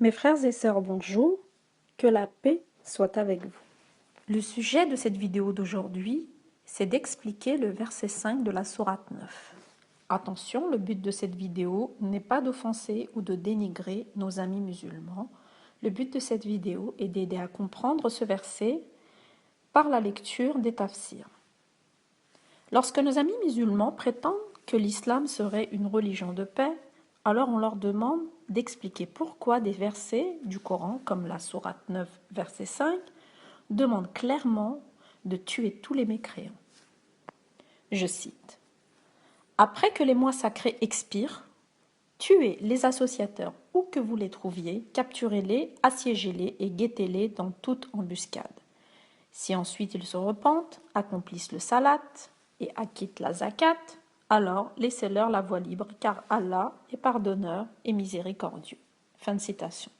Mes frères et sœurs, bonjour, que la paix soit avec vous. Le sujet de cette vidéo d'aujourd'hui, c'est d'expliquer le verset 5 de la sourate 9. Attention, le but de cette vidéo n'est pas d'offenser ou de dénigrer nos amis musulmans. Le but de cette vidéo est d'aider à comprendre ce verset par la lecture des tafsirs. Lorsque nos amis musulmans prétendent que l'islam serait une religion de paix, alors on leur demande d'expliquer pourquoi des versets du Coran, comme la sourate 9, verset 5, demandent clairement de tuer tous les mécréants. Je cite. « Après que les mois sacrés expirent, tuez les associateurs où que vous les trouviez, capturez-les, assiégez-les et guettez-les dans toute embuscade. Si ensuite ils se repentent, accomplissent le salat et acquittent la zakat, alors laissez-leur la voie libre, car Allah est pardonneur et miséricordieux. » Fin de citation.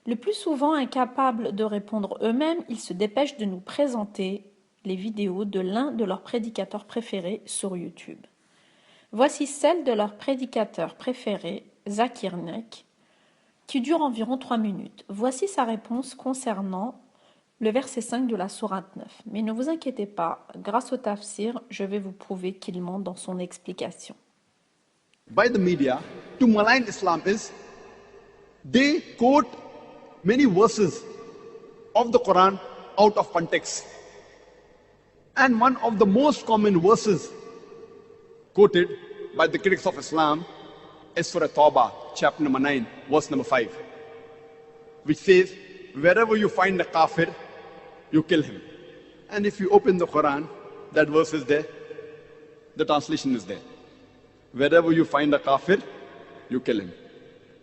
Le plus souvent incapables de répondre eux-mêmes, ils se dépêchent de nous présenter les vidéos de l'un de leurs prédicateurs préférés sur YouTube. Voici celle de leur prédicateur préféré, Zakir Naik, qui dure environ 3 minutes. Voici sa réponse concernant le verset 5 de la sourate 9. Mais ne vous inquiétez pas, grâce au tafsir, je vais vous prouver qu'il ment dans son explication. By the media to malign Islam is they quote many verses of the Quran out of context. And one of the most common verses quoted by the critics of Islam is Surah Tawbah, chapter number 9, verse number 5, which says, wherever you find a kafir, you kill him. And if you open the Quran, that verse is there, the translation is there. Wherever you find a kafir, you kill him.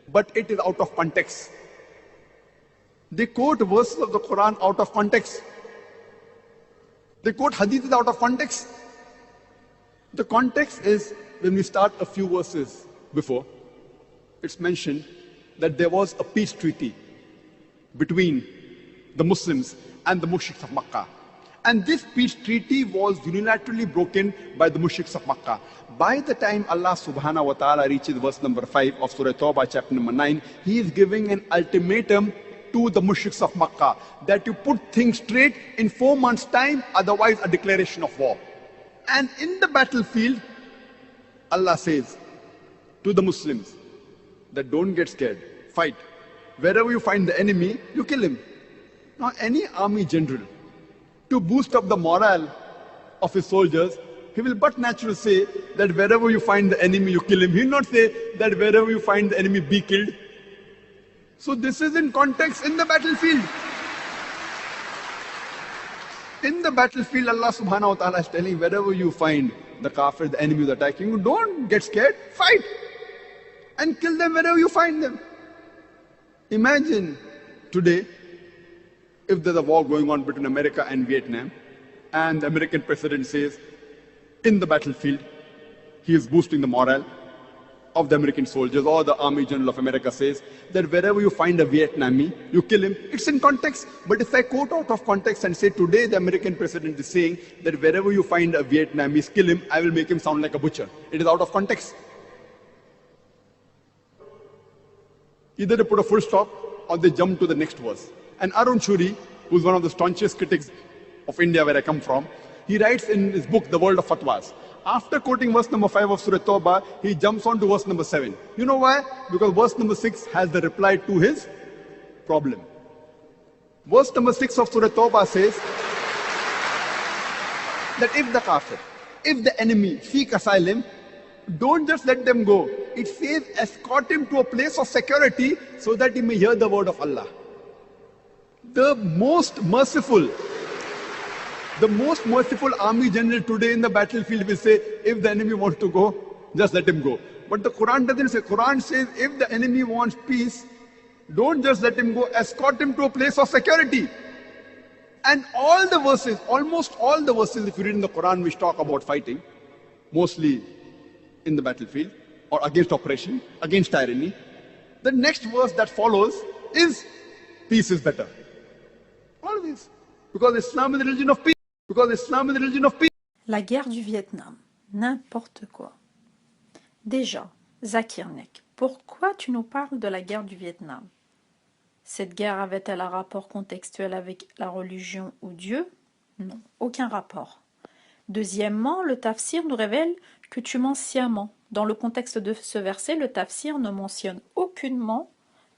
But it is out of context. They quote verses of the Quran out of context. They quote hadiths out of context. The context is when we start a few verses before, it's mentioned that there was a peace treaty between the Muslims and the mushriks of Makkah. And this peace treaty was unilaterally broken by the mushriks of Makkah. By the time Allah subhanahu wa ta'ala reaches verse number 5 of Surah Tawbah, chapter number 9, He is giving an ultimatum to the mushriks of Makkah that you put things straight in 4 months' time, otherwise a declaration of war. And in the battlefield, Allah says to the Muslims that don't get scared, fight. Wherever you find the enemy, you kill him. Now, any army general, to boost up the morale of his soldiers, he will but naturally say that wherever you find the enemy, you kill him. He will not say that wherever you find the enemy, be killed. So this is in context in the battlefield. In the battlefield, Allah subhanahu wa ta'ala is telling wherever you find the kafir, the enemy is attacking you, don't get scared, fight. And kill them wherever you find them. Imagine today, if there's a war going on between America and Vietnam, and the American president says, in the battlefield, he is boosting the morale of the American soldiers, or the Army General of America says that wherever you find a Vietnamese, you kill him. It's in context. But if I quote out of context and say today the American president is saying that wherever you find a Vietnamese, kill him, I will make him sound like a butcher. It is out of context. Either they put a full stop or they jump to the next verse. And Arun Shuri, who's one of the staunchest critics of India where I come from, he writes in his book, The World of Fatwas. After quoting verse number 5 of Surah Tawbah, he jumps on to verse number 7. You know why? Because verse number 6 has the reply to his problem. Verse number 6 of Surah Tawbah says that if the kafir, if the enemy seek asylum, don't just let them go. It says escort him to a place of security so that he may hear the word of Allah. The most merciful army general today in the battlefield will say, if the enemy wants to go, just let him go. But the Quran doesn't say. Quran says, if the enemy wants peace, don't just let him go, escort him to a place of security. And all the verses, almost all the verses, if you read in the Quran, which talk about fighting, mostly in the battlefield, or against oppression, against tyranny, the next verse that follows is, peace is better. Always. Because Islam is the religion of peace. Because Islam is the religion of peace. La guerre du Vietnam, n'importe quoi. Déjà, Zakir Naik, pourquoi tu nous parles de la guerre du Vietnam? Cette guerre avait-elle un rapport contextuel avec la religion ou Dieu? Non, aucun rapport. Deuxièmement, le tafsir nous révèle que tu mens sciemment. Dans le contexte de ce verset, le tafsir ne mentionne aucunement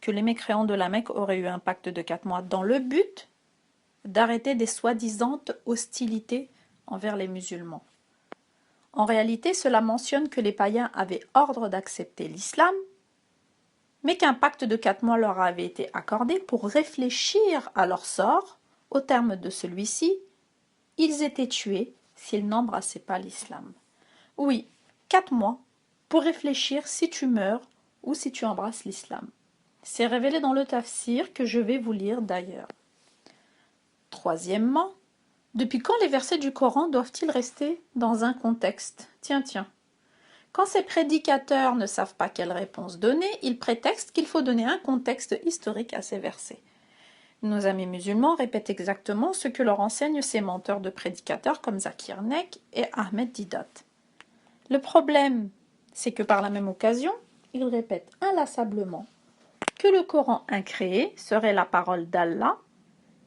que les mécréants de la Mecque auraient eu un pacte de 4 mois dans le but d'arrêter des soi-disant hostilités envers les musulmans. En réalité, cela mentionne que les païens avaient ordre d'accepter l'islam, mais qu'un pacte de 4 mois leur avait été accordé pour réfléchir à leur sort. Au terme de celui-ci, ils étaient tués s'ils n'embrassaient pas l'islam. Oui, 4 mois pour réfléchir si tu meurs ou si tu embrasses l'islam. C'est révélé dans le tafsir que je vais vous lire d'ailleurs. Troisièmement, depuis quand les versets du Coran doivent-ils rester dans un contexte? Tiens. Quand ces prédicateurs ne savent pas quelle réponse donner, ils prétextent qu'il faut donner un contexte historique à ces versets. Nos amis musulmans répètent exactement ce que leur enseignent ces menteurs de prédicateurs comme Zakir Nek et Ahmed Didat. Le problème, c'est que par la même occasion, ils répètent inlassablement que le Coran incréé serait la parole d'Allah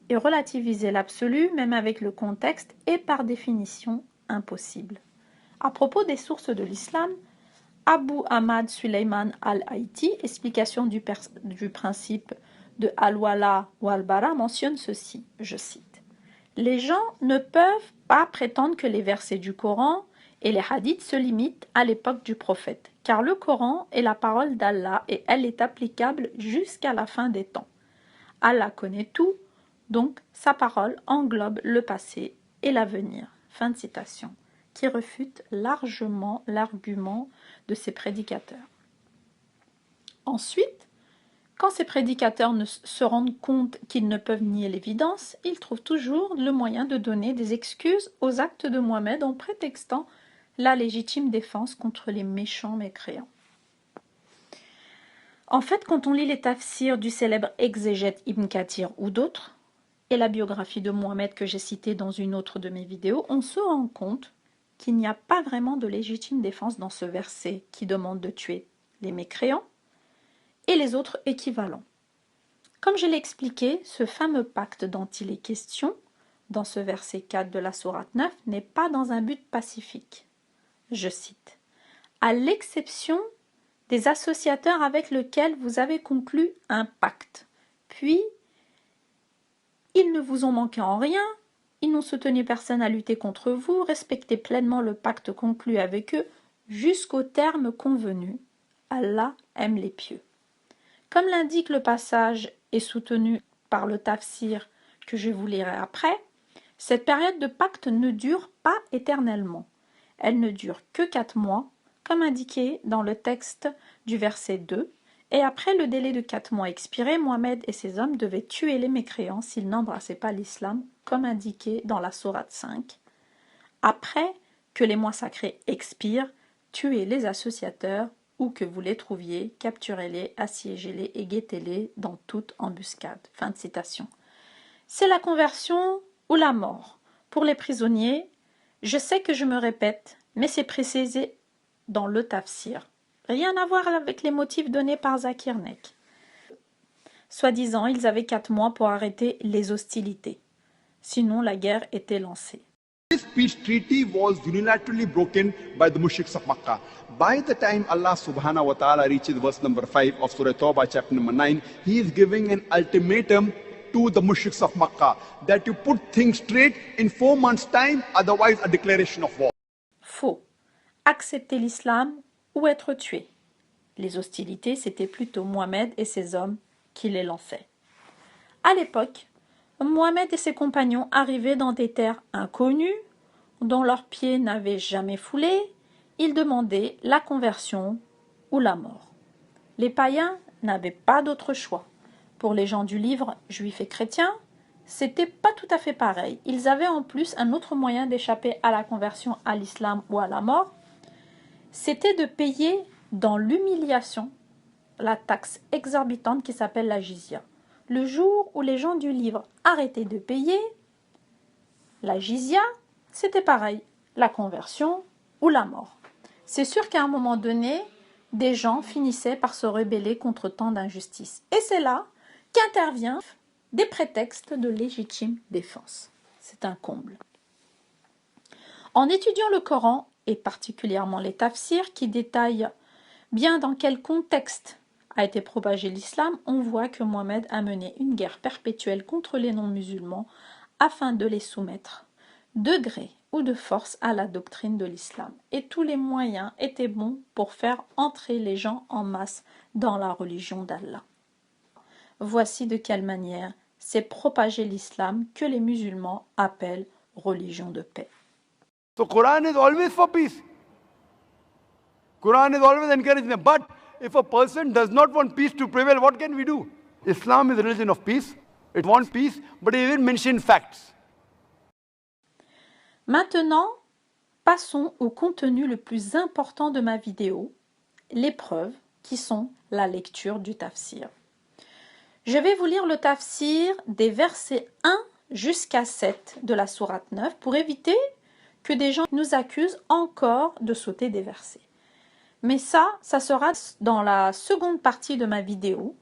et relativiser l'absolu, même avec le contexte, est par définition impossible. À propos des sources de l'islam, Abu Ahmad Sulayman al-Haïti, explication du principe de Al-Wala ou Al-Bara, mentionne ceci, je cite. Les gens ne peuvent pas prétendre que les versets du Coran et les hadiths se limitent à l'époque du prophète, car le Coran est la parole d'Allah et elle est applicable jusqu'à la fin des temps. Allah connaît tout, donc sa parole englobe le passé et l'avenir. Fin de citation, qui refute largement l'argument de ces prédicateurs. Ensuite, quand ces prédicateurs se rendent compte qu'ils ne peuvent nier l'évidence, ils trouvent toujours le moyen de donner des excuses aux actes de Mohammed en prétextant la légitime défense contre les méchants mécréants. En fait, quand on lit les tafsirs du célèbre exégète Ibn Kathir ou d'autres, et la biographie de Mohammed que j'ai citée dans une autre de mes vidéos, on se rend compte qu'il n'y a pas vraiment de légitime défense dans ce verset qui demande de tuer les mécréants et les autres équivalents. Comme je l'ai expliqué, ce fameux pacte dont il est question, dans ce verset 4 de la sourate 9, n'est pas dans un but pacifique. Je cite, « À l'exception des associateurs avec lesquels vous avez conclu un pacte, puis ils ne vous ont manqué en rien, ils n'ont soutenu personne à lutter contre vous, respectez pleinement le pacte conclu avec eux jusqu'au terme convenu. Allah aime les pieux. » Comme l'indique le passage et soutenu par le tafsir que je vous lirai après, cette période de pacte ne dure pas éternellement. Elle ne dure que 4 mois, comme indiqué dans le texte du verset 2, et après le délai de 4 mois expiré, Mohammed et ses hommes devaient tuer les mécréants s'ils n'embrassaient pas l'islam, comme indiqué dans la sourate 5. Après que les mois sacrés expirent, tuez les associateurs, où que vous les trouviez, capturez-les, assiégez-les et guettez-les dans toute embuscade. Fin de citation. C'est la conversion ou la mort. Pour les prisonniers, je sais que je me répète, mais c'est précisé dans le tafsir. Rien à voir avec les motifs donnés par Zakir Nek. Soi-disant, ils avaient 4 mois pour arrêter les hostilités. Sinon, la guerre était lancée. This peace treaty was unilaterally broken by the mushriks of Makkah. By the time Allah subhanahu wa ta'ala reaches verse number 5 of Surah Tawbah chapter number 9, he is giving an ultimatum to the mushriks of Makkah that you put things straight in 4 months' time, otherwise a declaration of war. Faux. Accepter l'islam ou être tué. Les hostilités, c'était plutôt Mohammed et ses hommes qui les lançaient. À l'époque, Mohammed et ses compagnons arrivaient dans des terres inconnues, dont leurs pieds n'avaient jamais foulé. Ils demandaient la conversion ou la mort. Les païens n'avaient pas d'autre choix. Pour les gens du livre, juifs et chrétiens, c'était pas tout à fait pareil. Ils avaient en plus un autre moyen d'échapper à la conversion à l'islam ou à la mort. C'était de payer dans l'humiliation la taxe exorbitante qui s'appelle la jizya. Le jour où les gens du livre arrêtaient de payer, la jizya, c'était pareil, la conversion ou la mort. C'est sûr qu'à un moment donné, des gens finissaient par se rebeller contre tant d'injustices. Et c'est là qu'intervient des prétextes de légitime défense. C'est un comble. En étudiant le Coran, et particulièrement les tafsirs qui détaillent bien dans quel contexte a été propagé l'islam, on voit que Mohammed a mené une guerre perpétuelle contre les non-musulmans afin de les soumettre, de gré ou de force, à la doctrine de l'islam. Et tous les moyens étaient bons pour faire entrer les gens en masse dans la religion d'Allah. Voici de quelle manière s'est propagé l'islam que les musulmans appellent religion de paix. So Quran is always for peace. Quran is always encouragement. But if a person does not want peace to prevail, what can we do? Islam is a religion of peace. It wants peace, but it even mentions facts. Maintenant, passons au contenu le plus important de ma vidéo, les preuves, qui sont la lecture du tafsir. Je vais vous lire le tafsir des versets 1 jusqu'à 7 de la sourate 9 pour éviter que des gens nous accusent encore de sauter des versets. Mais ça sera dans la seconde partie de ma vidéo,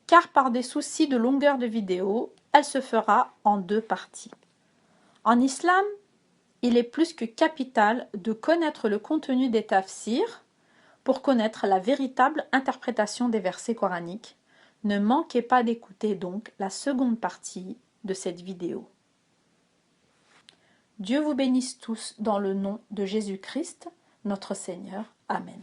car par des soucis de longueur de vidéo, elle se fera en 2 parties. En islam, il est plus que capital de connaître le contenu des tafsirs pour connaître la véritable interprétation des versets coraniques. Ne manquez pas d'écouter donc la seconde partie de cette vidéo. Dieu vous bénisse tous dans le nom de Jésus-Christ, notre Seigneur. Amen.